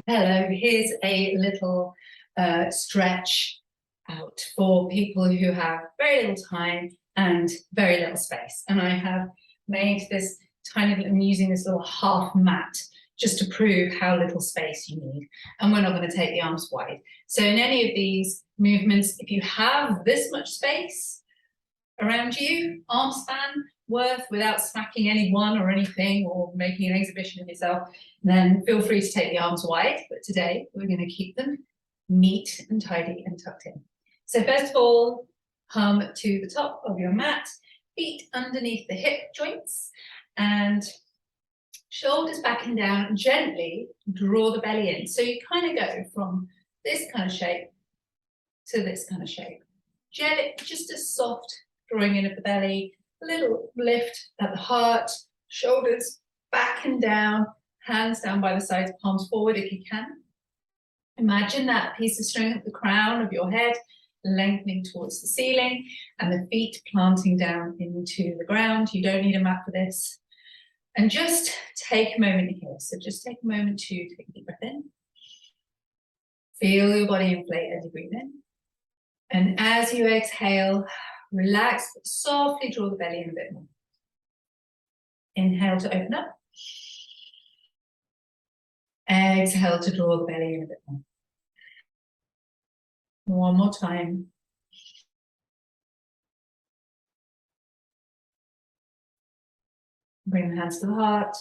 Hello, here's a little stretch out for people who have very little time and very little space. And I have made this tiny, I'm using this little half mat just to prove how little space you need. And we're not going to take the arms wide. So in any of these movements, if you have this much space around you, arm span worth without smacking anyone or anything or making an exhibition of yourself, then feel free to take the arms wide. But today we're going to keep them neat and tidy and tucked in. So first of all, come to the top of your mat, feet underneath the hip joints and shoulders back and down. Gently draw the belly in. So you kind of go from this kind of shape to this kind of shape. Just a soft drawing in of the belly, a little lift at the heart, shoulders back and down, hands down by the sides, palms forward if you can. Imagine that piece of string at the crown of your head, lengthening towards the ceiling, and the feet planting down into the ground. You don't need a mat for this. And just take a moment here. So just take a moment to take a deep breath in. Feel your body inflate as you breathe in. And as you exhale, relax, but softly draw the belly in a bit more. Inhale to open up. Exhale to draw the belly in a bit more. One more time. Bring the hands to the heart.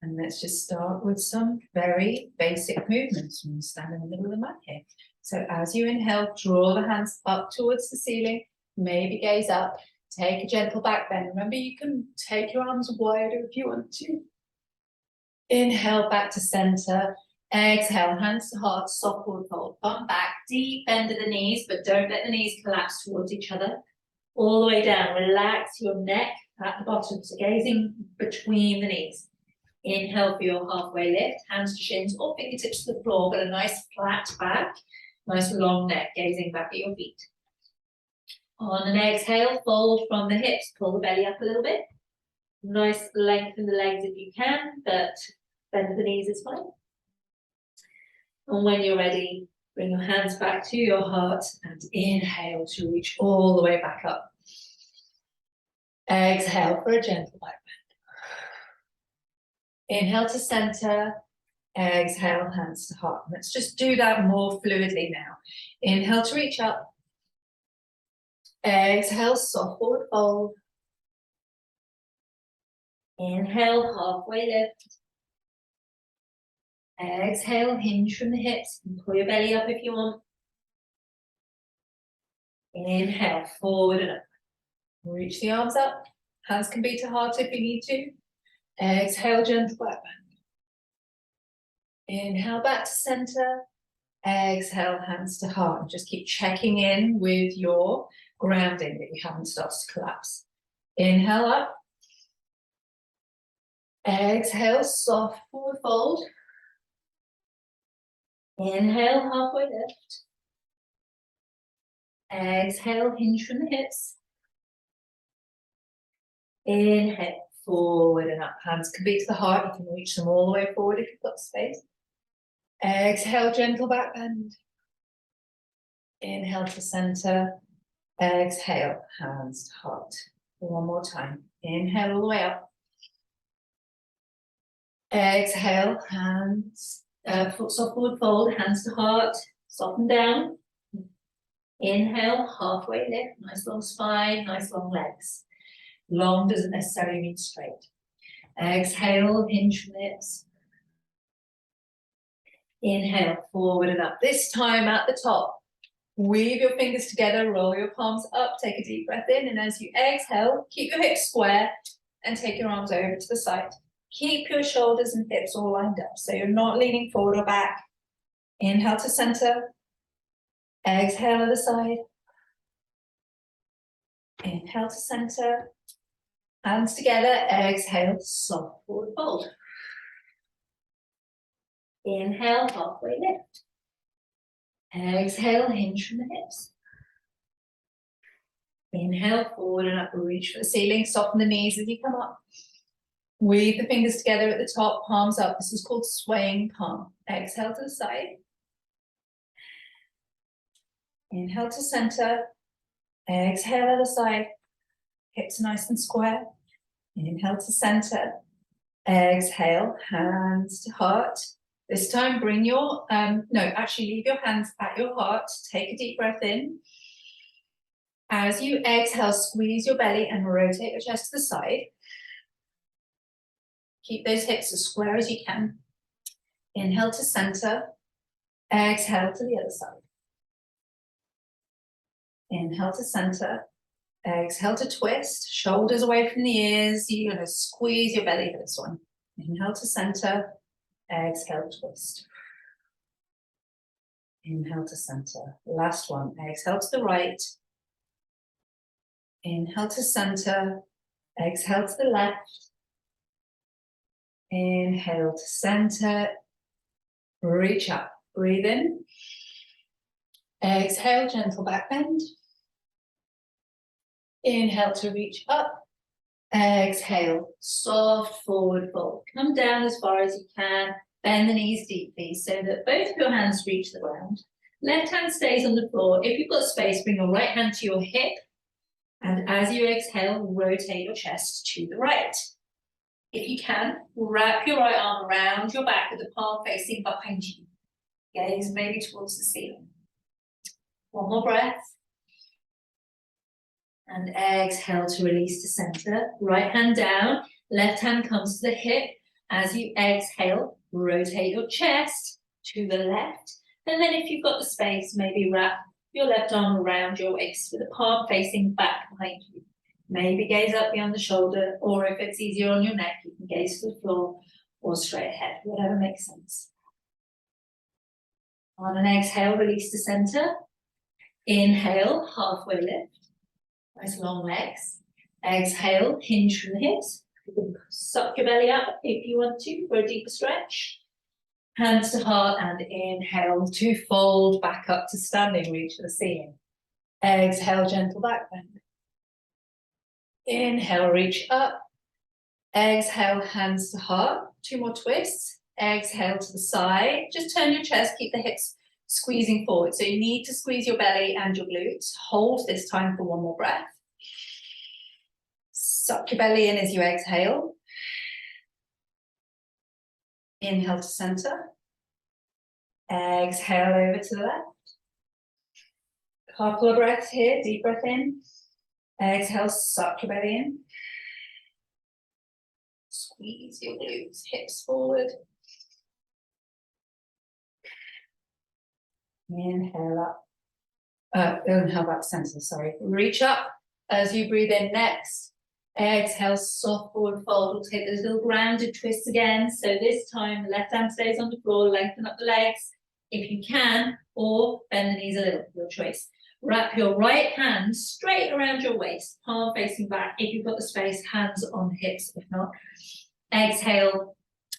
And let's just start with some very basic movements. We're going to stand in the middle of the mat here. So as you inhale, draw the hands up towards the ceiling. Maybe gaze up. Take a gentle back bend. Remember, you can take your arms wider if you want to. Inhale back to center. Exhale, hands to heart, soft forward fold. Bum back, deep bend of the knees, but don't let the knees collapse towards each other. All the way down. Relax your neck at the bottom. So gazing between the knees. Inhale for your halfway lift, hands to shins or fingertips to the floor, but a nice flat back, nice long neck, gazing back at your feet. On an exhale, fold from the hips, pull the belly up a little bit. Nice lengthen the legs if you can, but bend the knees is fine. And when you're ready, bring your hands back to your heart and inhale to reach all the way back up. Exhale for a gentle back bend. Inhale to center. Exhale, hands to heart. Let's just do that more fluidly now. Inhale to reach up. Exhale, soft forward fold. Inhale, halfway lift. Exhale, hinge from the hips and pull your belly up if you want. Inhale, forward and up. Reach the arms up. Hands can be to heart if you need to. Exhale, gentle back bend. Inhale back to center. Exhale, hands to heart. And just keep checking in with your grounding that you haven't started to collapse. Inhale up. Exhale, soft forward fold. Inhale, halfway lift. Exhale, hinge from the hips. Inhale, forward and up. Hands can be to the heart. You can reach them all the way forward if you've got space. Exhale, gentle back bend. Inhale to center. Exhale, hands to heart. One more time. Inhale all the way up. Exhale, hands, soft forward fold, hands to heart, soften down. Inhale, halfway lift, nice long spine, nice long legs. Long doesn't necessarily mean straight. Exhale, hinge from the hips. Inhale, forward and up. This time at the top, weave your fingers together, roll your palms up, take a deep breath in, and as you exhale, keep your hips square and take your arms over to the side. Keep your shoulders and hips all lined up, so you're not leaning forward or back. Inhale to center. Exhale to the side. Inhale to center. Hands together. Exhale, soft forward fold. Inhale, halfway lift. Exhale, hinge from the hips. Inhale, forward and up, reach for the ceiling, soften the knees as you come up. Weave the fingers together at the top, palms up. This is called swaying palm. Exhale to the side. Inhale to center. Exhale other side. Hips nice and square. Inhale to center. Exhale, hands to heart. This time bring your, leave your hands at your heart. Take a deep breath in. As you exhale, squeeze your belly and rotate your chest to the side. Keep those hips as square as you can. Inhale to center. Exhale to the other side. Inhale to center. Exhale to twist. Shoulders away from the ears. You're going to squeeze your belly for this one. Inhale to center. Exhale, twist. Inhale to center. Last one. Exhale to the right. Inhale to center. Exhale to the left. Inhale to center. Reach up. Breathe in. Exhale, gentle back bend. Inhale to reach up. Exhale, soft forward fold. Come down as far as you can. Bend the knees deeply so that both of your hands reach the ground. Left hand stays on the floor. If you've got space, bring your right hand to your hip. And as you exhale, rotate your chest to the right. If you can, wrap your right arm around your back with the palm facing behind you. Gaze maybe towards the ceiling. One more breath. And exhale to release to center. Right hand down, left hand comes to the hip. As you exhale, rotate your chest to the left. And then if you've got the space, maybe wrap your left arm around your waist with the palm facing back behind you. Maybe gaze up beyond the shoulder, or if it's easier on your neck, you can gaze to the floor or straight ahead, whatever makes sense. On an exhale, release to center. Inhale, halfway lift. Nice long legs. Exhale, hinge from the hips. You can suck your belly up if you want to for a deeper stretch. Hands to heart and inhale to fold back up to standing, reach for the ceiling. Exhale, gentle back bend. Inhale, reach up. Exhale, hands to heart. 2 more twists. Exhale to the side. Just turn your chest, keep the hips squeezing forward. So you need to squeeze your belly and your glutes. Hold this time for 1 more breath. Suck your belly in as you exhale. Inhale to center. Exhale over to the left. Couple of breaths here. Deep breath in. Exhale, suck your belly in. Squeeze your glutes, hips forward. Inhale up. Inhale back to center, sorry. Reach up as you breathe in next. Exhale, soft forward fold. We'll take those little grounded twists again. So this time, the left hand stays on the floor, lengthen up the legs if you can, or bend the knees a little, your choice. Wrap your right hand straight around your waist, palm facing back. If you've got the space, hands on hips, if not. Exhale,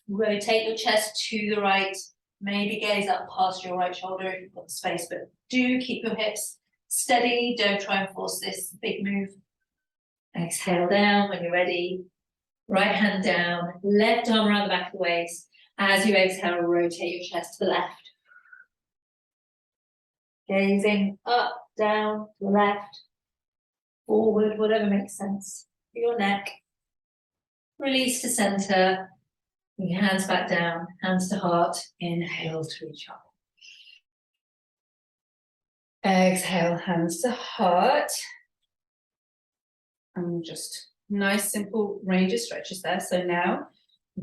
rotate your chest to the right. Maybe gaze up past your right shoulder if you've got the space, but do keep your hips steady. Don't try and force this big move. Exhale down when you're ready. Right hand down, left arm around the back of the waist. As you exhale, rotate your chest to the left. Gazing up, down, to the left, forward, whatever makes sense for your neck. Release to center. Bring your hands back down, hands to heart. Inhale to reach up. Exhale, hands to heart. And just nice, simple range of stretches there. So now,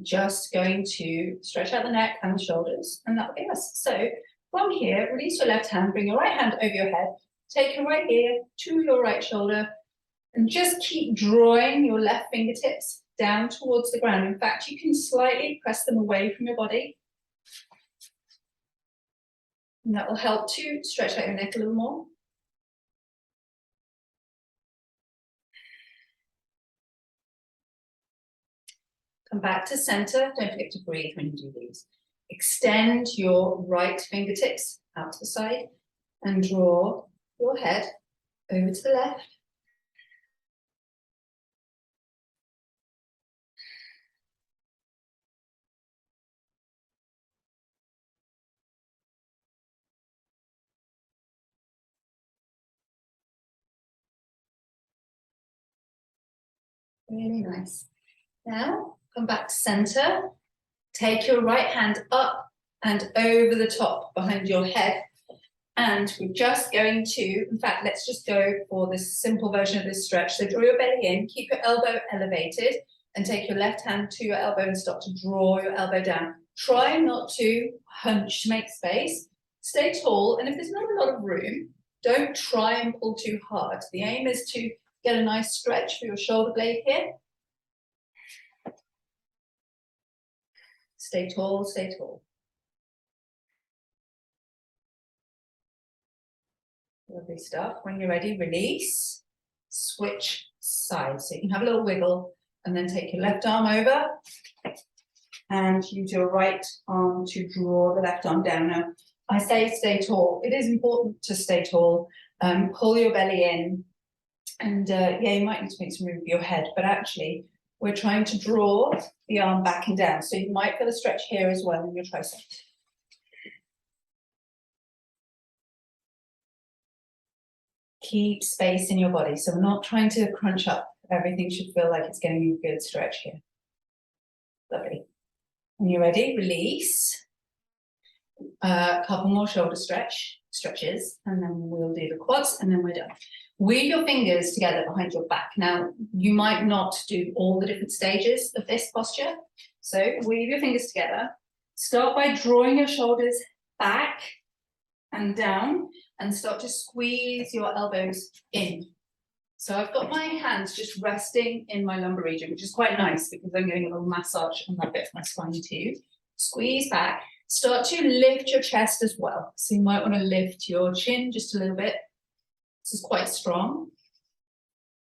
just going to stretch out the neck and the shoulders, and that'll be us. So from here, release your left hand, bring your right hand over your head, take your right ear to your right shoulder, and just keep drawing your left fingertips down towards the ground. In fact, you can slightly press them away from your body. And that will help to stretch out your neck a little more. Come back to center. Don't forget to breathe when you do these. Extend your right fingertips out to the side and draw your head over to the left. Really nice. Now, come back to center. Take your right hand up and over the top behind your head. And we're just going to, in fact, let's just go for this simple version of this stretch. So draw your belly in, keep your elbow elevated, and take your left hand to your elbow and start to draw your elbow down. Try not to hunch to make space. Stay tall, and if there's not a lot of room, don't try and pull too hard. The aim is to get a nice stretch for your shoulder blade here. Stay tall, stay tall. Lovely stuff. When you're ready, release, switch sides. So you can have a little wiggle and then take your left arm over and use your right arm to draw the left arm down. Now, I say stay tall. It is important to stay tall. Pull your belly in and yeah, you might need to make some room for your head, but actually we're trying to draw the arm back and down. So you might feel a stretch here as well in your tricep. Keep space in your body. So we're not trying to crunch up. Everything should feel like it's getting a good stretch here. Lovely. When you're ready, release. A couple more shoulder stretches, and then we'll do the quads, and then we're done. Weave your fingers together behind your back. Now, you might not do all the different stages of this posture. So weave your fingers together. Start by drawing your shoulders back and down, and start to squeeze your elbows in. So I've got my hands just resting in my lumbar region, which is quite nice because I'm getting a little massage on that bit of my spine too. Squeeze back. Start to lift your chest as well. So you might want to lift your chin just a little bit. This is quite strong.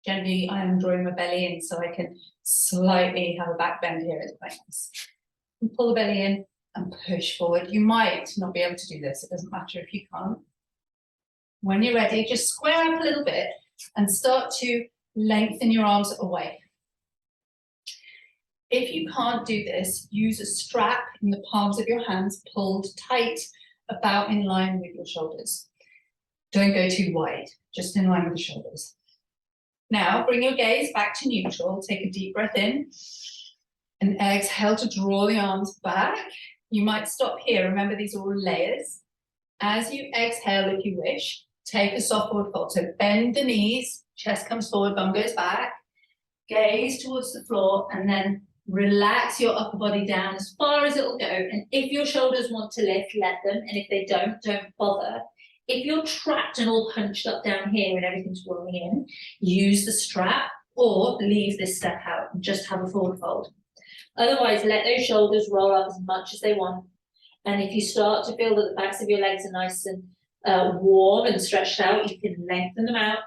Generally, I am drawing my belly in so I can slightly have a back bend here. It's quite nice. And pull the belly in and push forward. You might not be able to do this. It doesn't matter if you can't. When you're ready, just square up a little bit and start to lengthen your arms away. If you can't do this, use a strap in the palms of your hands pulled tight about in line with your shoulders. Don't go too wide, just in line with the shoulders. Now, bring your gaze back to neutral. Take a deep breath in and exhale to draw the arms back. You might stop here. Remember, these are all layers. As you exhale, if you wish, take a soft forward fold. So bend the knees, chest comes forward, bum goes back, gaze towards the floor, and then relax your upper body down as far as it'll go. And if your shoulders want to lift, let them. And if they don't bother. If you're trapped and all hunched up down here and everything's rolling in, use the strap or leave this step out and just have a forward fold. Otherwise, let those shoulders roll up as much as they want. And if you start to feel that the backs of your legs are nice and warm and stretched out, you can lengthen them out.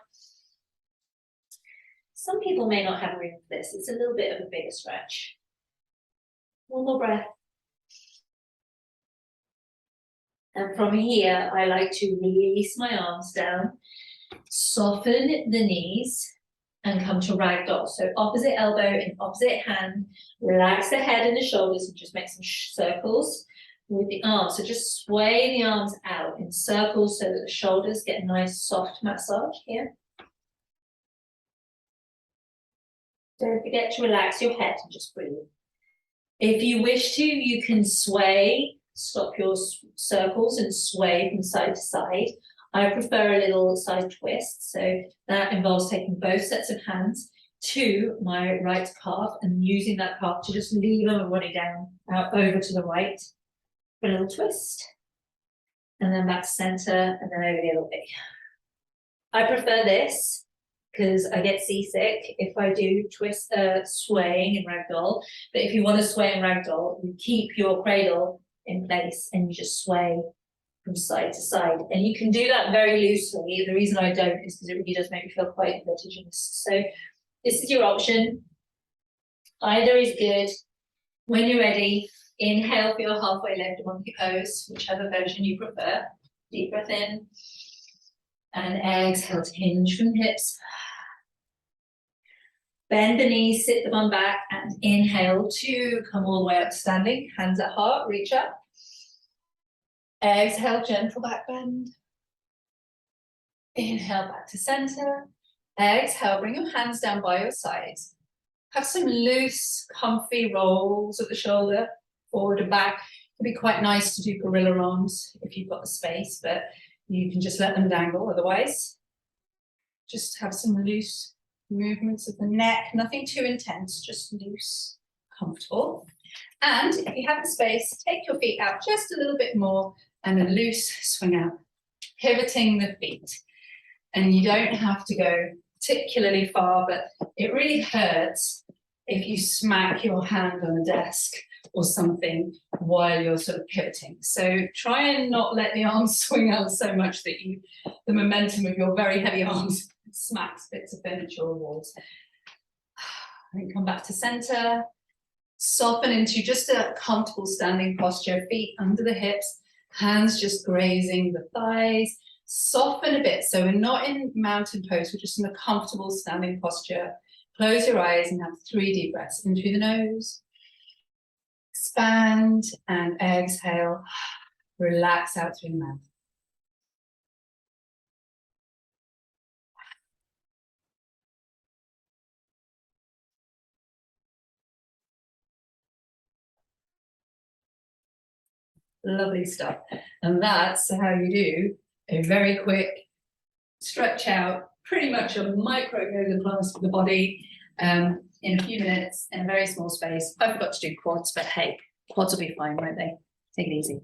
Some people may not have room for this. It's a little bit of a bigger stretch. One more breath. And from here, I like to release my arms down, soften the knees, and come to ragdoll. So opposite elbow and opposite hand, relax the head and the shoulders, and just make some circles with the arms. So just sway the arms out in circles so that the shoulders get a nice soft massage here. Don't forget to relax your head and just breathe. If you wish to, you can sway. Stop your circles and sway from side to side. I prefer a little side twist, so that involves taking both sets of hands to my right calf and using that calf to just leave my body down out over to the right for a little twist, and then back to center, and then over the other way. I prefer this because I get seasick if I do twist swaying in ragdoll. But if you want to sway in ragdoll, you keep your cradle in place and you just sway from side to side, and you can do that very loosely. The reason I don't is because it really does make me feel quite vertiginous. So this is your option. Either is good. When you're ready, inhale for your halfway lift, monkey pose, whichever version you prefer. Deep breath in and exhale to hinge from the hips. Bend the knees, sit the bum back, and inhale to come all the way up to standing. Hands at heart, reach up. Exhale, gentle back bend. Inhale back to center. Exhale, bring your hands down by your sides. Have some loose, comfy rolls at the shoulder, forward and back. It'd be quite nice to do gorilla arms if you've got the space, but you can just let them dangle otherwise. Just have some loose movements of the neck, nothing too intense, just loose, comfortable. And if you have the space, take your feet out just a little bit more and a loose swing out, pivoting the feet. And you don't have to go particularly far, but it really hurts if you smack your hand on a desk or something while you're sort of pivoting. So try and not let the arms swing out so much that the momentum of your very heavy arms smacks bits of furniture or walls. And come back to center. Soften into just a comfortable standing posture, feet under the hips, hands just grazing the thighs. Soften a bit, so we're not in mountain pose, we're just in a comfortable standing posture. Close your eyes and have 3 deep breaths in through the nose. Expand and exhale. Relax out through the mouth. Lovely stuff. And that's how you do a very quick stretch out, pretty much a micro yoga class for the body in a few minutes in a very small space. I forgot to do quads, but hey, quads will be fine, won't they? Take it easy.